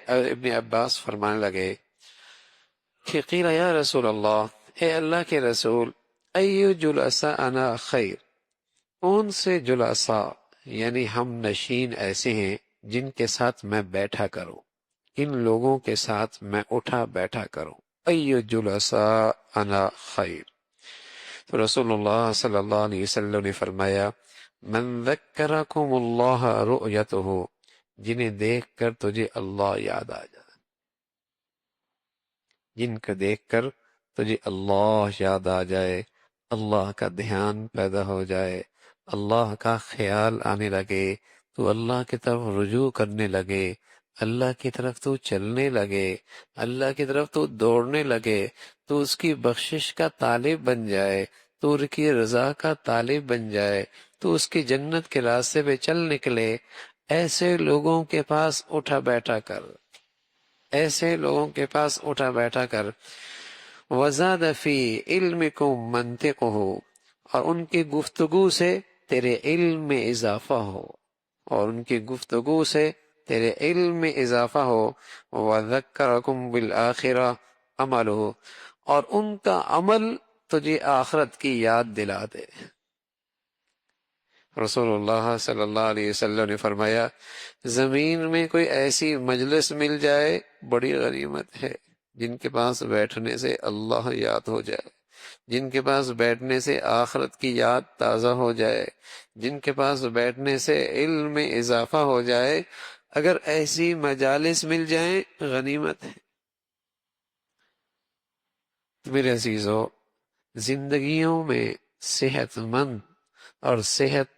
ابن عباس فرمانے لگے کہ قیل یا رسول اللہ، اے اللہ کے رسول، ایو جلساءنا خیر، کون سے جلساء یعنی ہم نشین ایسے ہیں جن کے ساتھ میں بیٹھا کروں، ان لوگوں کے ساتھ میں اٹھا بیٹھا کروں، ایو جلساءنا خیر۔ تو رسول اللہ صلی اللہ علیہ وسلم نے فرمایا من ذکرکم اللہ رؤیتہ، جنہیں دیکھ کر تجھے اللہ یاد آ جائے، جن کو دیکھ کر تجھے اللہ یاد آ جائے، اللہ کا دھیان پیدا ہو جائے، اللہ کا خیال آنے لگے، تو اللہ کی طرف رجوع کرنے لگے، اللہ کی طرف تو چلنے لگے، اللہ کی طرف تو دوڑنے لگے، تو اس کی بخشش کا طالب بن جائے، تو اس کی رضا کا طالب بن جائے، تو اس کی جنت کے راستے پہ چل نکلے۔ ایسے لوگوں کے پاس اٹھا بیٹھا کر، ایسے لوگوں کے پاس اٹھا بیٹھا کر۔ وزاد فی علمکم منطقہ، اور ان کی گفتگو سے تیرے علم میں اضافہ ہو، اور ان کی گفتگو سے تیرے علم میں اضافہ ہو۔ وذکرکم بالآخرہ عملہ، اور ان کا عمل تجھے آخرت کی یاد دلا دے۔ رسول اللہ صلی اللہ علیہ وسلم نے فرمایا زمین میں کوئی ایسی مجلس مل جائے بڑی غنیمت ہے، جن کے پاس بیٹھنے سے اللہ یاد ہو جائے، جن کے پاس بیٹھنے سے آخرت کی یاد تازہ ہو جائے، جن کے پاس بیٹھنے سے علم میں اضافہ ہو جائے۔ اگر ایسی مجالس مل جائیں غنیمت ہے۔ میرے عزیزو، زندگیوں میں صحت مند اور صحت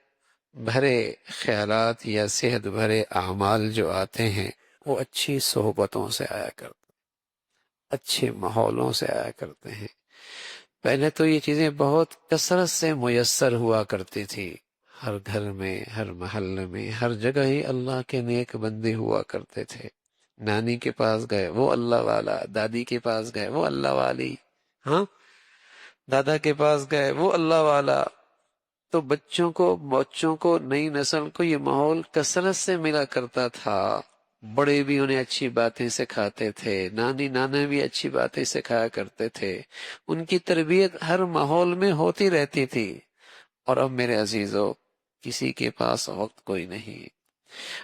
بھرے خیالات یا صحت بھرے اعمال جو آتے ہیں وہ اچھی صحبتوں سے آیا کرتے، اچھے ماحولوں سے آیا کرتے ہیں۔ پہلے تو یہ چیزیں بہت کثرت سے میسر ہوا کرتی تھی، ہر گھر میں، ہر محلے میں، ہر جگہ ہی اللہ کے نیک بندے ہوا کرتے تھے۔ نانی کے پاس گئے وہ اللہ والا، دادی کے پاس گئے وہ اللہ والی، ہاں، دادا کے پاس گئے وہ اللہ والا۔ تو بچوں کو نئی نسل کو یہ ماحول کثرت سے ملا کرتا تھا۔ بڑے بھی انہیں اچھی باتیں سکھاتے تھے، نانی نانا بھی اچھی باتیں سکھایا کرتے تھے، ان کی تربیت ہر ماحول میں ہوتی رہتی تھی۔ اور اب میرے عزیزو، کسی کے پاس وقت کوئی نہیں۔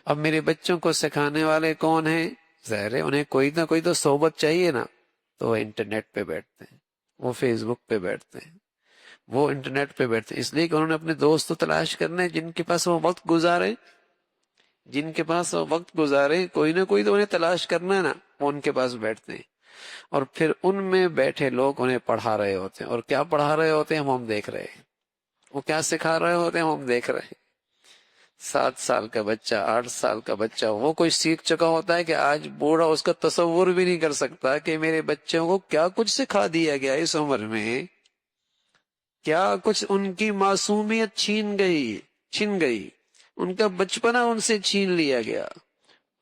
اب میرے بچوں کو سکھانے والے کون ہیں؟ ظاہر ہے انہیں کوئی نہ کوئی تو صحبت چاہیے نا، تو وہ انٹرنیٹ پہ بیٹھتے ہیں، وہ فیس بک پہ بیٹھتے ہیں، وہ انٹرنیٹ پہ بیٹھتے ہیں، اس لیے کہ انہوں نے اپنے دوست تلاش کرنے جن کے پاس وہ وقت گزارے، جن کے پاس وہ وقت گزارے، کوئی نہ کوئی تو انہیں تلاش کرنا ہے نا، وہ ان کے پاس بیٹھتے ہیں۔ اور پھر ان میں بیٹھے لوگ انہیں پڑھا رہے ہوتے ہیں، اور کیا پڑھا رہے ہوتے ہیں ہم دیکھ رہے ہیں، وہ کیا سکھا رہے ہوتے ہیں ہم دیکھ رہے ہیں۔ 7 سال کا بچہ، 8 سال کا بچہ، وہ کوئی سیکھ چکا ہوتا ہے کہ آج بوڑھا اس کا تصور بھی نہیں کر سکتا کہ میرے بچوں کو کیا کچھ سکھا دیا گیا اس عمر میں، کیا کچھ ان کی معصومیت چھن گئی، ان کا بچپنا ان سے چھین لیا گیا،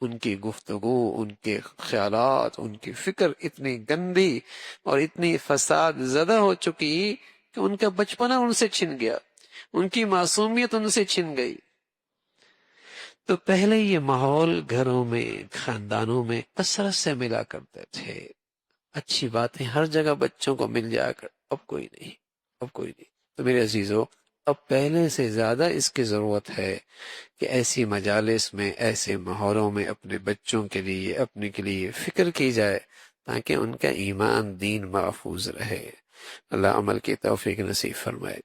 ان کی گفتگو، ان کے خیالات، ان کی فکر اتنی گندی اور اتنی فساد زدہ ہو چکی کہ ان کا بچپنا ان سے چھن گیا، ان کی معصومیت ان سے چھن گئی۔ تو پہلے یہ ماحول گھروں میں، خاندانوں میں کثرت سے ملا کرتے تھے، اچھی باتیں ہر جگہ بچوں کو مل جایا کر، اب کوئی نہیں، اب کوئی نہیں۔ تو میرے عزیزو، اب پہلے سے زیادہ اس کی ضرورت ہے کہ ایسی مجالس میں، ایسے ماحولوں میں اپنے بچوں کے لیے، اپنے کے لیے فکر کی جائے تاکہ ان کا ایمان دین محفوظ رہے۔ اللہ عمل کی توفیق نصیب فرمائے۔